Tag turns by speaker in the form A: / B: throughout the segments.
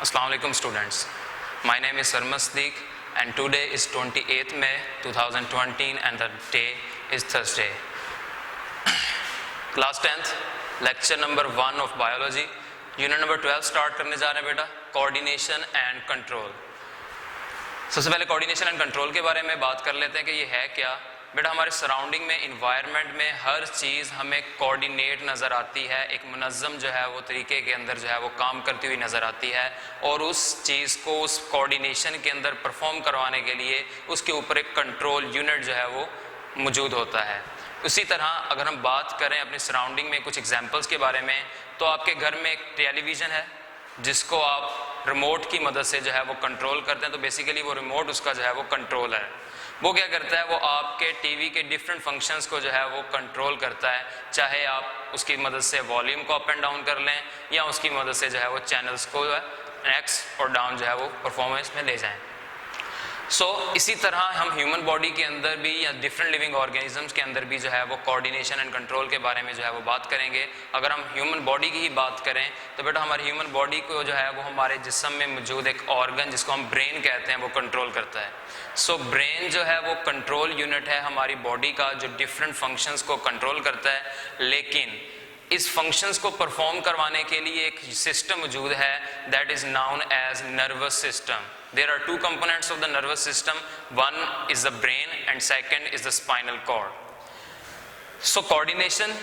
A: Assalamu alaikum students. My name is Sarma Siddiq and today is 28th May 2020 and the day is Thursday. Class 10th, lecture number 1 of biology, unit number 12 start करने जा रहे हैं बेटा, coordination and control. सबसे पहले coordination and control के बारे में बात कर लेते हैं कि ये है क्या। बेटा हमारे सराउंडिंग में, इन्वायरमेंट में हर चीज़ हमें कोऑर्डिनेट नज़र आती है, एक मुनज़्ज़म जो है वो तरीके के अंदर जो है वो काम करती हुई नज़र आती है और उस चीज़ को उस कोऑर्डिनेशन के अंदर परफॉर्म करवाने के लिए उसके ऊपर एक कंट्रोल यूनिट जो है वो मौजूद होता है। उसी तरह अगर हम बात करें अपनी सराउंडिंग में कुछ एग्जांपल्स के बारे में, तो आपके घर में एक टेलीविज़न है जिसको आप रिमोट की मदद से जो है वो कंट्रोल करते हैं। तो बेसिकली वो रिमोट उसका जो है वो कंट्रोल है। वो क्या करता है, वो आपके टीवी के डिफरेंट फंक्शंस को जो है वो कंट्रोल करता है, चाहे आप उसकी मदद से वॉल्यूम को अप एंड डाउन कर लें या उसकी मदद से जो है वो चैनल्स को एक्स और डाउन जो है वो परफॉर्मेंस में ले जाएं। इसी तरह हम ह्यूमन बॉडी के अंदर भी या डिफरेंट लिविंग ऑर्गेनिजम्स के अंदर भी जो है वो कोऑर्डिनेशन एंड कंट्रोल के बारे में जो है वो बात करेंगे। अगर हम ह्यूमन बॉडी की ही बात करें तो बेटा हमारी ह्यूमन बॉडी को जो है वो हमारे जिस्म में मौजूद एक ऑर्गन जिसको हम ब्रेन कहते हैं वो कंट्रोल करता है। ब्रेन जो है वो कंट्रोल यूनिट है हमारी बॉडी का जो डिफरेंट फंक्शंस को कंट्रोल करता है, लेकिन इस फंक्शंस को परफॉर्म करवाने के लिए एक सिस्टम मौजूद है that is known as nervous system. There are two components of the nervous system. One is the brain and second is the spinal cord. Coordination,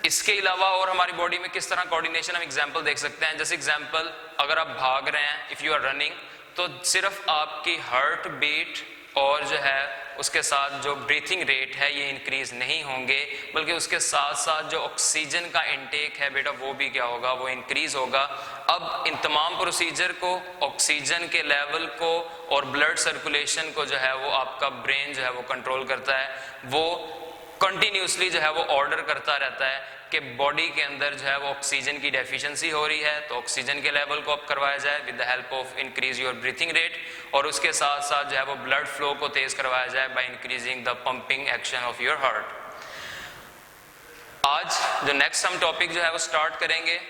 A: इसके अलावा और हमारी बॉडी में किस तरह कोऑर्डिनेशन हम एग्जांपल देख सकते हैं। जैसे एग्जांपल, अगर आप भाग रहे हैं, इफ़ यू आर रनिंग, तो सिर्फ आपकी हार्ट बीट और जो है उसके साथ जो ब्रीथिंग रेट है ये इंक्रीज नहीं होंगे, बल्कि उसके साथ साथ जो ऑक्सीजन का इनटेक है बेटा वो भी क्या होगा, वो इंक्रीज होगा। अब इन तमाम प्रोसीजर को, ऑक्सीजन के लेवल को और ब्लड सर्कुलेशन को जो है वो आपका ब्रेन जो है वो कंट्रोल करता है। वो कंटिन्यूसली जो है वो ऑर्डर करता रहता है कि बॉडी के अंदर जो है वो ऑक्सीजन की डेफिशिएंसी हो रही है तो ऑक्सीजन के लेवल को अप करवाया जाए with the help of increase your breathing rate, और उसके साथ साथ जो है वो ब्लड फ्लो को तेज करवाया जाए by increasing the pumping action of your heart. आज जो नेक्स्ट हम टॉपिक जो है वो स्टार्ट करेंगे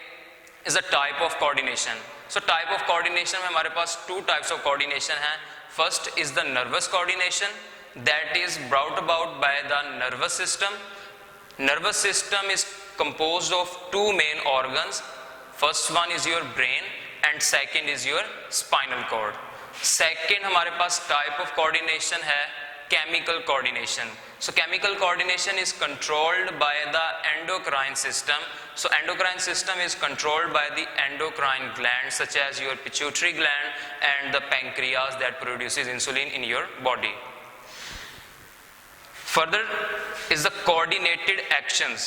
A: is a type of coordination. Type of coordination में हमारे पास टू टाइप्स ऑफ कोऑर्डिनेशन है। First is the nervous coordination that is brought about by the nervous system. Nervous system is composed of two main organs. First one is your brain and second is your spinal cord. Second हमारे पास type of coordination है chemical coordination. Chemical coordination is controlled by the endocrine system. Endocrine system is controlled by the endocrine glands such as your pituitary gland and the pancreas that produces insulin in your body. Further is the coordinated actions.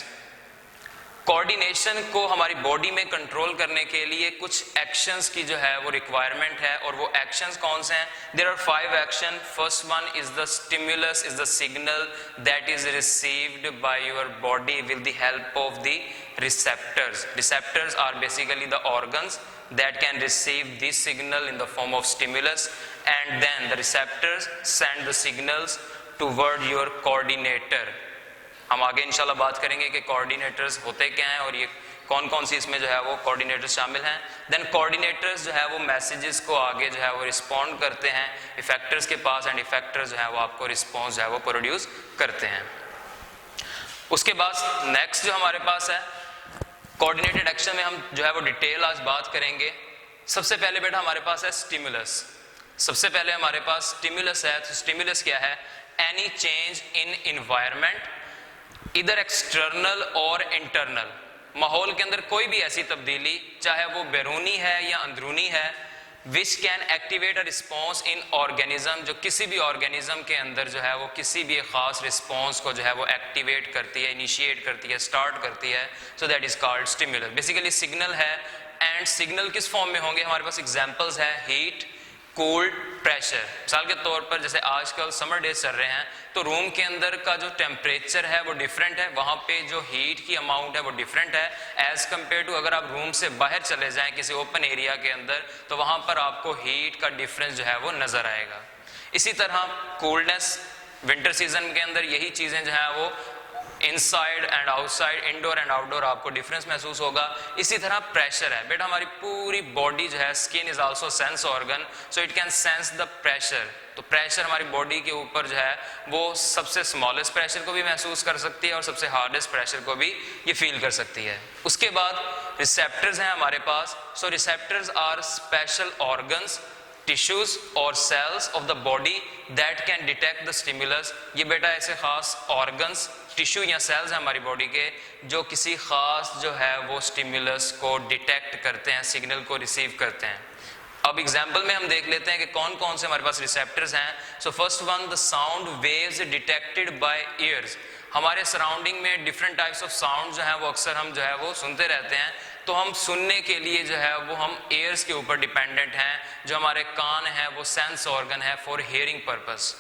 A: Coordination को हमारी body में control करने के लिए कुछ actions की जो है वो रिक्वायरमेंट है, और वो एक्शंस कौन से हैं? There are 5 action. First one is the stimulus, is the signal that is received by your body with the help of the receptors. Receptors are basically the organs that can receive this signal in the form of stimulus, and then the receptors send the signals toward your coordinator. हम आगे इंशाल्लाह बात करेंगे कि coordinators होते क्या हैं और ये कौन कौन सी इसमें जो है वो कोऑर्डिनेटर्स शामिल हैं। देन कोऑर्डिनेटर्स जो है वो मैसेजेस को आगे जो है वो रिस्पॉन्ड करते हैं इफेक्टर्स के पास, एंड इफेक्टर्स जो है वो आपको रिस्पॉन्स जो है वो प्रोड्यूस करते हैं। उसके बाद नेक्स्ट जो हमारे पास है कोऑर्डिनेटेड एक्शन में हम जो है वो डिटेल आज बात करेंगे। सबसे पहले बेटा हमारे पास है स्टिमुलस। सबसे पहले हमारे पास स्टिमुलस है। तो स्टिमुलस क्या है? एनी चेंज इन इन्वायरमेंट, इधर एक्सटर्नल और इंटरनल। माहौल के अंदर कोई भी ऐसी तब्दीली, चाहे वो बैरूनी है या अंदरूनी है, which can activate a response in organism, जो किसी भी ऑर्गेनिज्म के अंदर जो है वो किसी भी खास रिस्पॉन्स को जो है वो एक्टिवेट करती है, इनिशिएट करती है, स्टार्ट करती है। So that is called stimulus. Basically signal है, एंड सिग्नल किस फॉर्म में होंगे? हमारे पास एग्जांपल्स है हीट, कोल्ड, प्रेशर। मिसाल के तौर पर जैसे आजकल समर डेज चल रहे हैं तो रूम के अंदर का जो टेम्परेचर है वो डिफरेंट है, वहाँ पे जो हीट की अमाउंट है वो डिफरेंट है एज कम्पेयर टू अगर आप रूम से बाहर चले जाएं किसी ओपन एरिया के अंदर, तो वहाँ पर आपको हीट का डिफरेंस जो है वो नज़र आएगा। इसी तरह कोल्डनेस, विंटर सीजन के अंदर यही चीज़ें जो है वो inside and outside, indoor and outdoor आपको डिफरेंस महसूस होगा। इसी तरह प्रेशर है बेटा, हमारी पूरी बॉडी जो है, skin is also sense organ, so it can sense the pressure. तो प्रेशर हमारी बॉडी के ऊपर जो है वो सबसे स्मॉलेस्ट प्रेशर को भी महसूस कर सकती है और सबसे हार्डेस्ट प्रेशर को भी ये फील कर सकती है। उसके बाद रिसेप्टर्स हैं हमारे पास। So receptors are special organs, tissues और cells of the body that can detect the stimulus. ये बेटा ऐसे खास ऑर्गन्स, टिश्यू या सेल्स हैं हमारी बॉडी के जो किसी खास जो है वो स्टिमुलस को डिटेक्ट करते हैं, सिग्नल को रिसीव करते हैं। अब एग्जाम्पल में हम देख लेते हैं कि कौन कौन से हमारे पास रिसेप्टर्स हैं। So first one, the sound waves detected by years. हमारे सराउंडिंग में डिफरेंट टाइप्स ऑफ साउंड जो है वो अक्सर हम जो है वो सुनते रहते हैं, तो हम सुनने के लिए जो है वो हम ईयर्स के ऊपर डिपेंडेंट हैं। जो हमारे कान हैं वो सेंस ऑर्गन है फॉर हियरिंग पर्पस।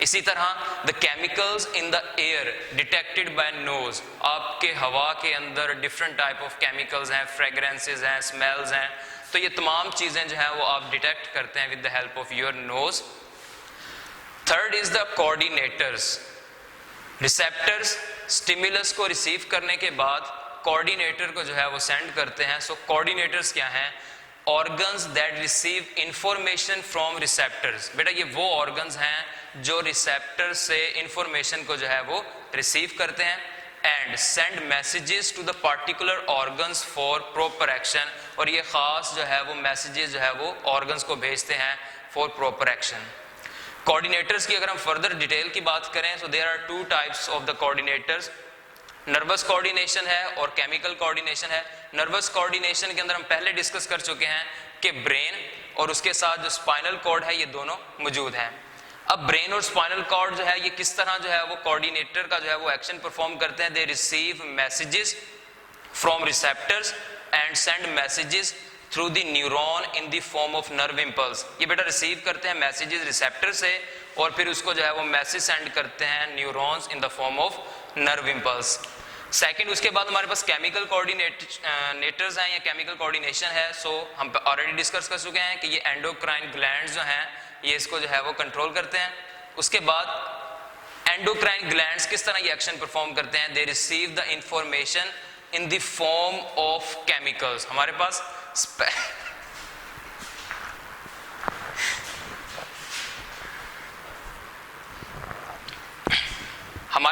A: इसी तरह the chemicals in the air detected by nose. आपके हवा के अंदर डिफरेंट टाइप ऑफ केमिकल्स हैं, फ्रेग्रेंसेस हैं, स्मेल्स हैं, तो ये तमाम चीजें जो है वो आप डिटेक्ट करते हैं with the help of your nose. Third is the coordinators. Receptors stimulus को रिसीव करने के बाद कोऑर्डिनेटर को जो है वो सेंड करते हैं। सो कोऑर्डिनेटर्स क्या हैं? Organs that receive information from receptors. बेटा ये वो ऑर्गन्स हैं जो रिसेप्टर से इंफॉर्मेशन को जो है वो रिसीव करते हैं and send messages to the particular organs for proper action. और ये खास जो है वो मैसेजेस जो है वो ऑर्गन्स को भेजते हैं फॉर प्रॉपर एक्शन। कोऑर्डिनेटर्स की अगर हम फर्दर डिटेल की बात करें, so there are two types of the coordinators. Nervous coordination है और केमिकल कोऑर्डिनेशन है। नर्वस कोऑर्डिनेशन के अंदर हम पहले डिस्कस कर चुके हैं कि ब्रेन और उसके साथ जो स्पाइनल कॉर्ड है ये दोनों मौजूद हैं। अब ब्रेन और स्पाइनल कॉर्ड जो है ये किस तरह जो है वो कोऑर्डिनेटर का जो है वो एक्शन परफॉर्म करते हैं। They receive messages from receptors and send messages through the neuron in the form of nerve impulse. ये बेटा रिसीव करते हैं मैसेजेस रिसेप्टर से और फिर उसको जो है वो मैसेज सेंड करते हैं neurons in the form of nerve impulse. Second, उसके बाद हमारे पास केमिकल कोऑर्डिनेटर्स हैं या केमिकल कोऑर्डिनेशन है। सो हम ऑलरेडी डिस्कस कर चुके हैं कि ये एंडोक्राइन ग्लैंड्स जो हैं ये इसको जो है वो कंट्रोल करते हैं। उसके बाद एंडोक्राइन ग्लैंड्स किस तरह ये एक्शन परफॉर्म करते हैं? They receive the information in the form of chemicals. हमारे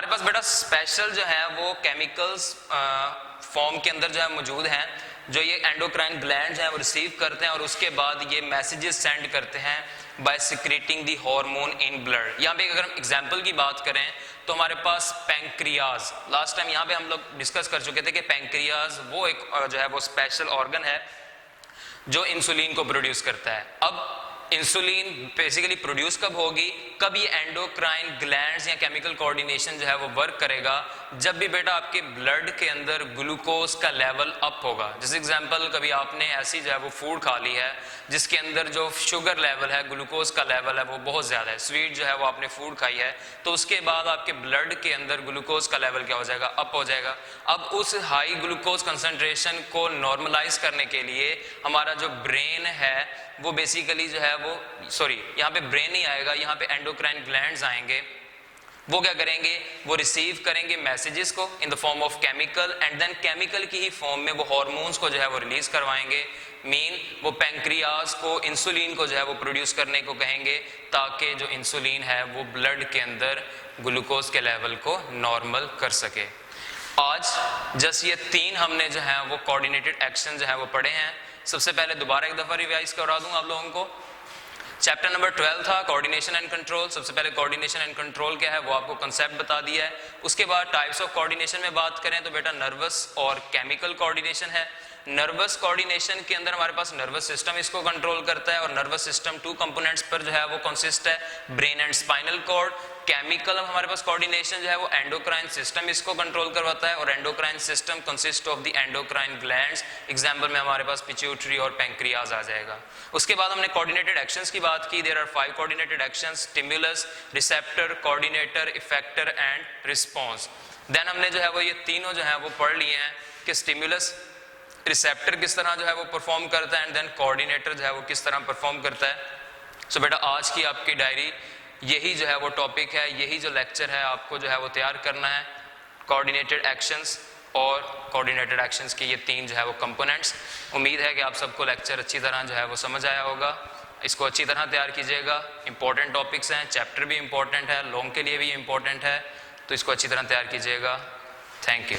A: पास बेटा स्पेशल जो है वो केमिकल्स फॉर्म के अंदर जो है मौजूद हैं जो ये एंडोक्राइन ग्लैंड्स हैं वो रिसीव करते हैं और उसके बाद ये मैसेजेस सेंड करते हैं by secreting the hormone in blood. यहाँ पे अगर हम एग्जांपल की बात करें तो हमारे पास पैंक्रियाज, लास्ट टाइम यहाँ पे हम लोग डिस्कस कर चुके थे कि पैंक्रियाज वो एक जो है वो स्पेशल ऑर्गन है जो इंसुलिन को प्रोड्यूस करता है। अब इंसुलिन बेसिकली प्रोड्यूस कब होगी? कब ये एंडोक्राइन ग्लैंड्स या केमिकल कोऑर्डिनेशन जो है वो वर्क करेगा? जब भी बेटा आपके ब्लड के अंदर ग्लूकोज का लेवल अप होगा। जैसे एग्जांपल, कभी आपने ऐसी जो है वो फूड खा ली है जिसके अंदर जो शुगर लेवल है, ग्लूकोज का लेवल है वो बहुत ज़्यादा है, स्वीट जो है वो आपने फूड खाई है, तो उसके बाद आपके ब्लड के अंदर ग्लूकोज का लेवल क्या हो जाएगा? अप हो जाएगा। अब उस हाई ग्लूकोज कंसनट्रेशन को नॉर्मलाइज करने के लिए हमारा जो ब्रेन है वो बेसिकली जो है वो यहाँ पे ब्रेन नहीं आएगा, यहाँ पे एंडोक्राइन ग्लैंड्स आएंगे। वो क्या करेंगे? वो रिसीव करेंगे मैसेजेस को in the form of chemical and then chemical की ही फॉर्म में वो हार्मोन्स को जो है वो रिलीज करवाएंगे। मीन वो पैंक्रियाज को इंसुलिन को जो है वो प्रोड्यूस करने को कहेंगे ताकि जो इंसुलिन है वो ब्लड के अंदर ग्लूकोज के लेवल को नॉर्मल कर सके। आज जस्ट ये तीन हमने जो है वो कोऑर्डिनेटेड एक्शन जो है वो पढ़े हैं। सबसे पहले दोबारा एक दफा रिवाइज करा दूं आप लोगों को। चैप्टर नंबर 12 था कोऑर्डिनेशन एंड कंट्रोल। सबसे पहले कोऑर्डिनेशन एंड कंट्रोल क्या है वो आपको कंसेप्ट बता दिया है। उसके बाद टाइप्स ऑफ कोऑर्डिनेशन में बात करें तो बेटा नर्वस और केमिकल कोऑर्डिनेशन है। नर्वस कोऑर्डिनेशन के अंदर हमारे पास नर्वस सिस्टम इसको कंट्रोल करता है और नर्वस सिस्टम टू कंपोनेंट्स पर जो है वो कंसिस्ट है, brain and spinal cord. Chemical हमारे पास कोऑर्डिनेशन जो है वो एंडोक्राइन सिस्टम इसको कंट्रोल करवाता है और endocrine system consist of the endocrine glands. Example में हमारे पास पिट्यूटरी और पैंक्रियाज आ जाएगा। उसके बाद हमने कोऑर्डिनेटेड एक्शंस की बात की। There are 5 coordinated actions, stimulus, receptor, coordinator, effector and response. Then हमने जो है वो ये तीनों जो है वो पढ़ लिए हैं कि स्टिमुलस रिसेप्टर किस तरह जो है वो परफॉर्म करता है एंड देन कोऑर्डिनेटर जो है वो किस तरह परफॉर्म करता है। सो बेटा आज की आपकी डायरी यही जो है वो टॉपिक है, यही जो लेक्चर है आपको जो है वो तैयार करना है। कोऑर्डिनेटेड एक्शंस और कोऑर्डिनेटेड एक्शंस के ये 3 जो है वो कंपोनेंट्स। उम्मीद है कि आप सबको लेक्चर अच्छी तरह जो है वो समझ आया होगा। इसको अच्छी तरह तैयार कीजिएगा। इंपॉर्टेंट टॉपिक्स हैं, चैप्टर भी इंपॉर्टेंट है, लॉन्ग के लिए भी इंपॉर्टेंट है, तो इसको अच्छी तरह तैयार कीजिएगा। Thank you.